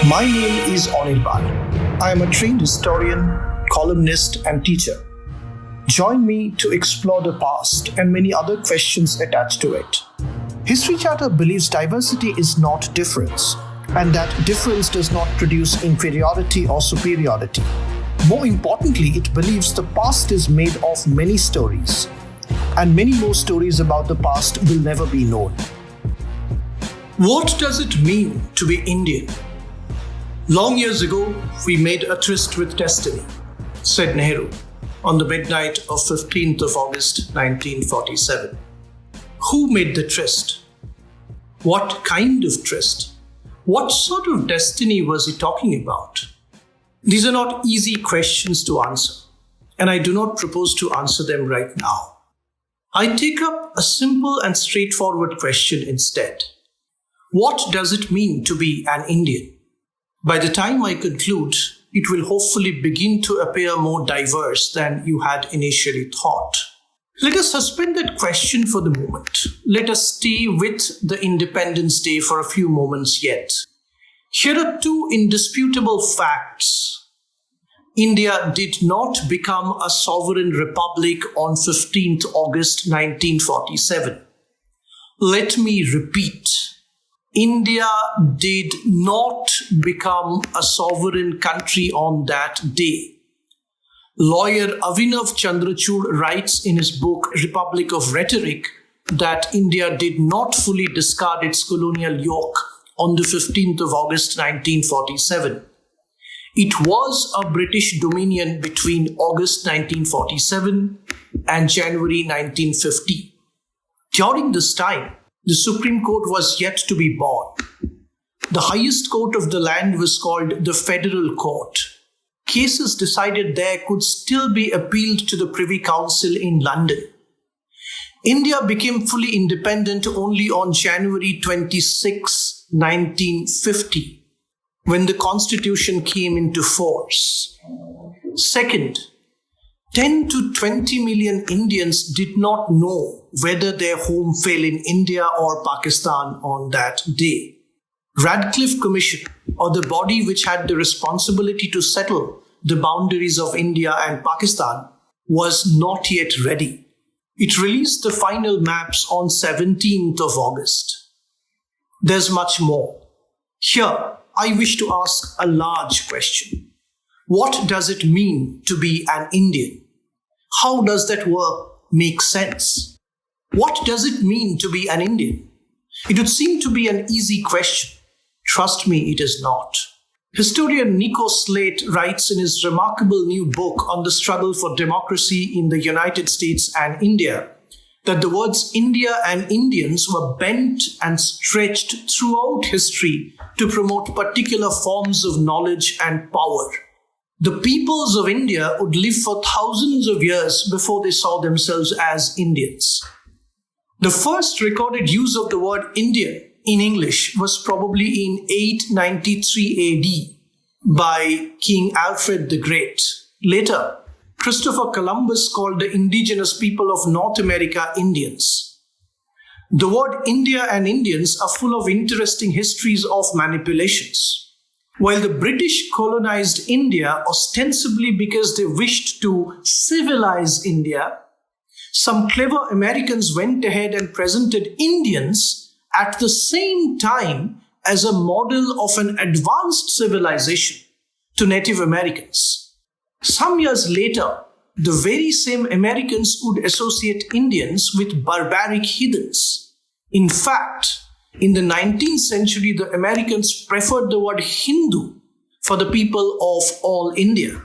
My name is Anirban. I am a trained historian, columnist, and teacher. Join me to explore the past and many other questions attached to it. HistoryChatter believes diversity is not difference, and that difference does not produce inferiority or superiority. More importantly, it believes the past is made of many stories, and many more stories about the past will never be known. What does it mean to be Indian? Long years ago, we made a tryst with destiny, said Nehru, on the midnight of 15th of August 1947. Who made the tryst? What kind of tryst? What sort of destiny was he talking about? These are not easy questions to answer, and I do not propose to answer them right now. I take up a simple and straightforward question instead. What does it mean to be an Indian? By the time I conclude, it will hopefully begin to appear more diverse than you had initially thought. Let us suspend that question for the moment. Let us stay with the Independence Day for a few moments yet. Here are two indisputable facts. India did not become a sovereign republic on 15th August 1947. Let me repeat. India did not become a sovereign country on that day. Lawyer Avinav Chandrachud writes in his book Republic of Rhetoric that India did not fully discard its colonial yoke on the 15th of August 1947. It was a British dominion between August 1947 and January 1950. During this time, the Supreme Court was yet to be born. The highest court of the land was called the Federal Court. Cases decided there could still be appealed to the Privy Council in London. India became fully independent only on January 26, 1950, when the Constitution came into force. Second, 10 to 20 million Indians did not know whether their home fell in India or Pakistan on that day. Radcliffe Commission, or the body which had the responsibility to settle the boundaries of India and Pakistan, was not yet ready. It released the final maps on 17th of August. There's much more. Here, I wish to ask a large question. What does it mean to be an Indian? How does that word make sense? What does it mean to be an Indian? It would seem to be an easy question. Trust me, it is not. Historian Nico Slate writes in his remarkable new book on the struggle for democracy in the United States and India that the words India and Indians were bent and stretched throughout history to promote particular forms of knowledge and power. The peoples of India would live for thousands of years before they saw themselves as Indians. The first recorded use of the word Indian in English was probably in 893 AD by King Alfred the Great. Later, Christopher Columbus called the indigenous people of North America Indians. The word India and Indians are full of interesting histories of manipulations. While the British colonized India ostensibly because they wished to civilize India, some clever Americans went ahead and presented Indians at the same time as a model of an advanced civilization to Native Americans. Some years later, the very same Americans would associate Indians with barbaric heathens. In fact, in the 19th century, the Americans preferred the word Hindu for the people of all India.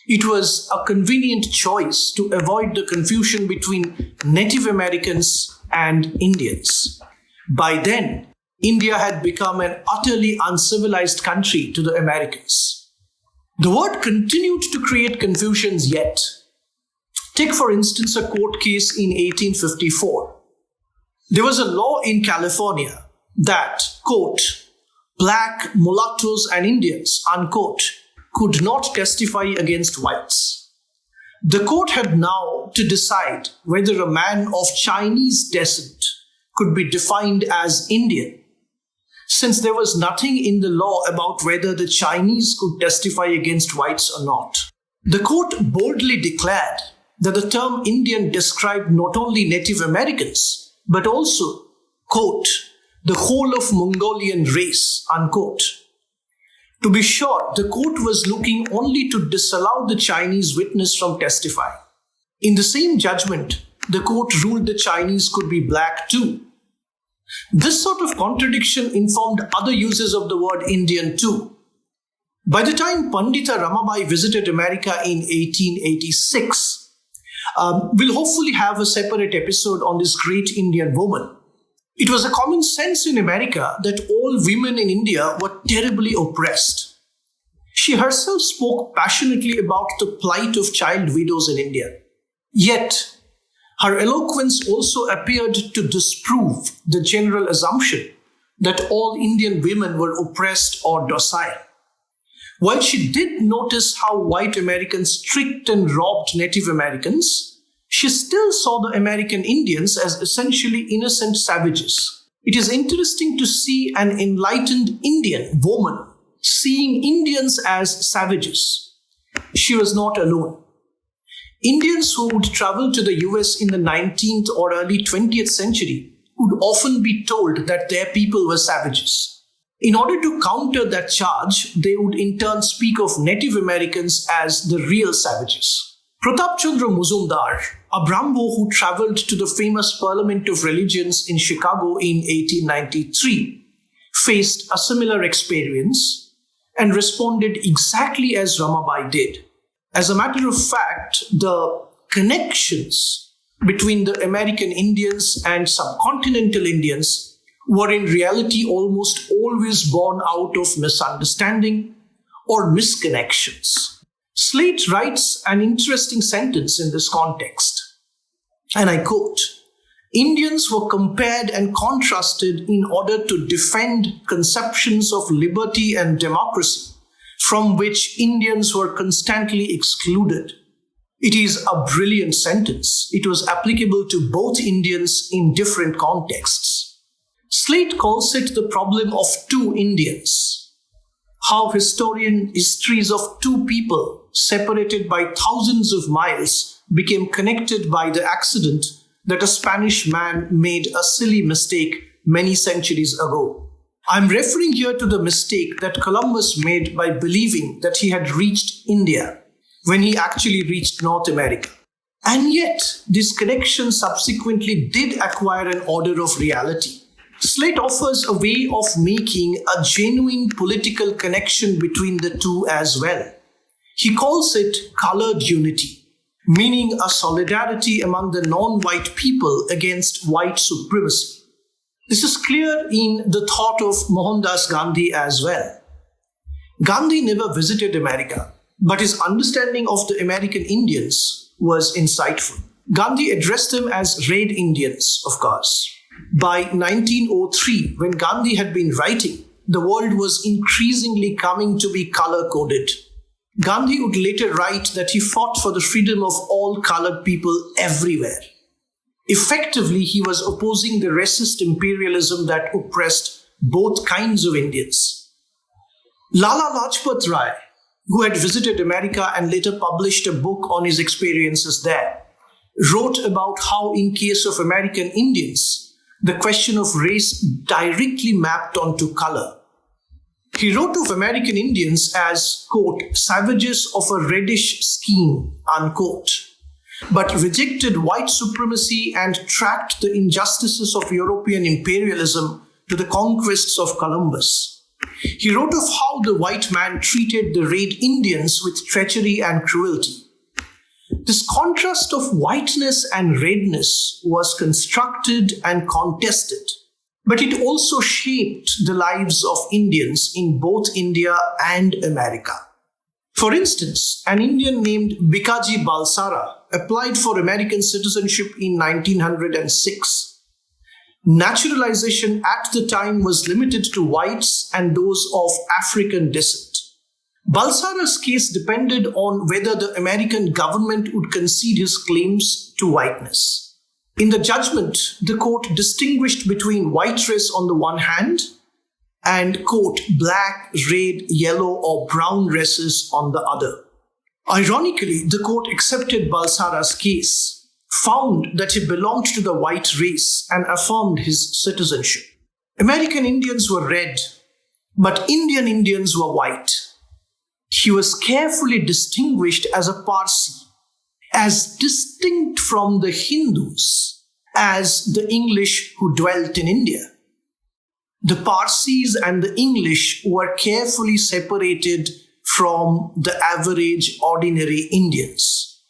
It was a convenient choice to avoid the confusion between Native Americans and Indians. By then, India had become an utterly uncivilized country to the Americans. The word continued to create confusions yet. Take, for instance, a court case in 1854. There was a law in California that, quote, black, mulattoes, and Indians, unquote, could not testify against whites. The court had now to decide whether a man of Chinese descent could be defined as Indian. since there was nothing in the law about whether the Chinese could testify against whites or not. The court boldly declared that the term Indian described not only Native Americans, but also, quote, the whole of Mongolian race, unquote. To be sure, the court was looking only to disallow the Chinese witness from testifying. In the same judgment, the court ruled the Chinese could be black too. This sort of contradiction informed other uses of the word Indian too. By the time Pandita Ramabai visited America in 1886, we'll hopefully have a separate episode on this great Indian woman. It was a common sense in America that all women in India were terribly oppressed. She herself spoke passionately about the plight of child widows in India. Yet, her eloquence also appeared to disprove the general assumption that all Indian women were oppressed or docile. While she did notice how white Americans tricked and robbed Native Americans, she still saw the American Indians as essentially innocent savages. It is interesting to see an enlightened Indian woman seeing Indians as savages. She was not alone. Indians who would travel to the US in the 19th or early 20th century would often be told that their people were savages. In order to counter that charge, they would in turn speak of Native Americans as the real savages. Pratap Chandra Muzumdar, a Brahmo who traveled to the famous Parliament of Religions in Chicago in 1893, faced a similar experience and responded exactly as Ramabai did. As a matter of fact, the connections between the American Indians and subcontinental Indians were in reality almost always born out of misunderstanding or misconnections. Slate writes an interesting sentence in this context, and I quote, Indians were compared and contrasted in order to defend conceptions of liberty and democracy from which Indians were constantly excluded. It is a brilliant sentence. It was applicable to both Indians in different contexts. Slate calls it the problem of two Indians. How histories of two people separated by thousands of miles became connected by the accident that a Spanish man made a silly mistake many centuries ago. I'm referring here to the mistake that Columbus made by believing that he had reached India when he actually reached North America. And yet, this connection subsequently did acquire an order of reality. Slate offers a way of making a genuine political connection between the two as well. He calls it colored unity, meaning a solidarity among the non-white people against white supremacy. This is clear in the thought of Mohandas Gandhi as well. Gandhi never visited America, but his understanding of the American Indians was insightful. Gandhi addressed them as Red Indians, of course. By 1903, when Gandhi had been writing, the world was increasingly coming to be color-coded. Gandhi would later write that he fought for the freedom of all colored people everywhere. Effectively, he was opposing the racist imperialism that oppressed both kinds of Indians. Lala Lajpat Rai, who had visited America and later published a book on his experiences there, wrote about how in case of American Indians, the question of race directly mapped onto color. He wrote of American Indians as, quote, savages of a reddish skin, unquote, but rejected white supremacy and tracked the injustices of European imperialism to the conquests of Columbus. He wrote of how the white man treated the Red Indians with treachery and cruelty. This contrast of whiteness and redness was constructed and contested, but it also shaped the lives of Indians in both India and America. For instance, an Indian named Bikaji Balsara applied for American citizenship in 1906. Naturalization at the time was limited to whites and those of African descent. Balsara's case depended on whether the American government would concede his claims to whiteness. In the judgment, the court distinguished between white race on the one hand and, quote, black, red, yellow, or brown races on the other. Ironically, the court accepted Balsara's case, found that he belonged to the white race, and affirmed his citizenship. American Indians were red, but Indian Indians were white. He was carefully distinguished as a Parsi, as distinct from the Hindus as the English who dwelt in India. The Parsis and the English were carefully separated from the average ordinary Indians.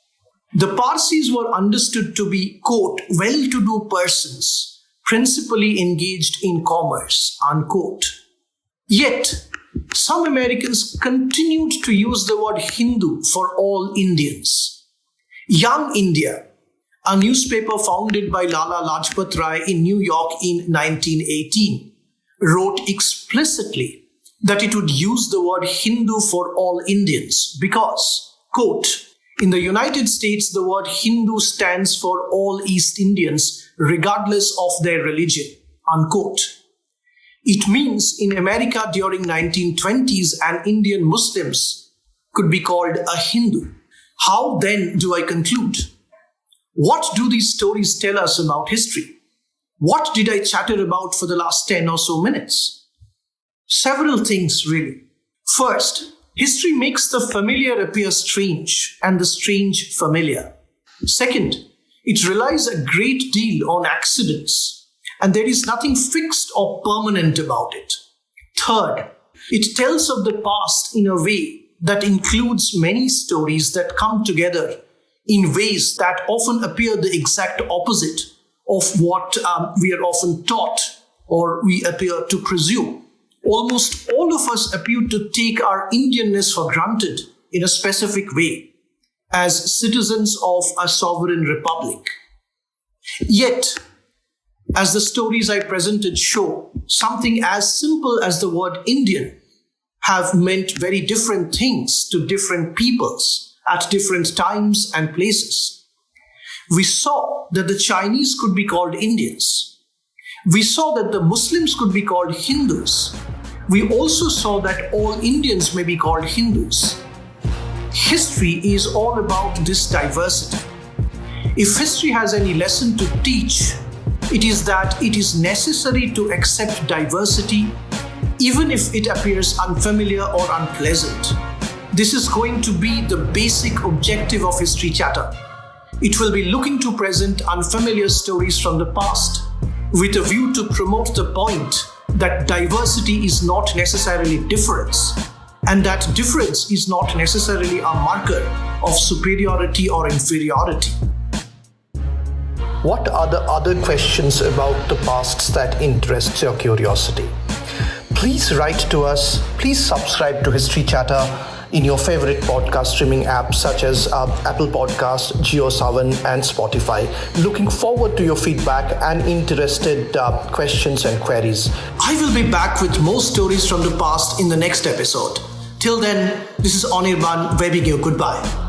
The Parsis were understood to be, quote, well-to-do persons, principally engaged in commerce, unquote. Yet, some Americans continued to use the word Hindu for all Indians. Young India, a newspaper founded by Lala Lajpat Rai in New York in 1918, wrote explicitly that it would use the word Hindu for all Indians because, quote, in the United States, the word Hindu stands for all East Indians, regardless of their religion, unquote. It means in America during 1920s, an Indian Muslims could be called a Hindu. How then do I conclude? What do these stories tell us about history? What did I chatter about for the last 10 or so minutes? Several things, really. First, history makes the familiar appear strange and the strange familiar. Second, it relies a great deal on accidents, and there is nothing fixed or permanent about it. Third, it tells of the past in a way that includes many stories that come together in ways that often appear the exact opposite of what we are often taught or we appear to presume. Almost all of us appear to take our Indianness for granted in a specific way as citizens of a sovereign republic. Yet, as the stories I presented show, something as simple as the word Indian have meant very different things to different peoples at different times and places. We saw that the Chinese could be called Indians. We saw that the Muslims could be called Hindus. We also saw that all Indians may be called Hindus. History is all about this diversity. If history has any lesson to teach, it is that it is necessary to accept diversity, even if it appears unfamiliar or unpleasant. This is going to be the basic objective of History Chatter. It will be looking to present unfamiliar stories from the past with a view to promote the point that diversity is not necessarily difference, and that difference is not necessarily a marker of superiority or inferiority. What are the other questions about the past that interest your curiosity? Please write to us. Please subscribe to History Chatter in your favorite podcast streaming apps such as Apple Podcasts, JioSaavn, and Spotify. Looking forward to your feedback and interested questions and queries. I will be back with more stories from the past in the next episode. Till then, this is Anirban, bidding you goodbye.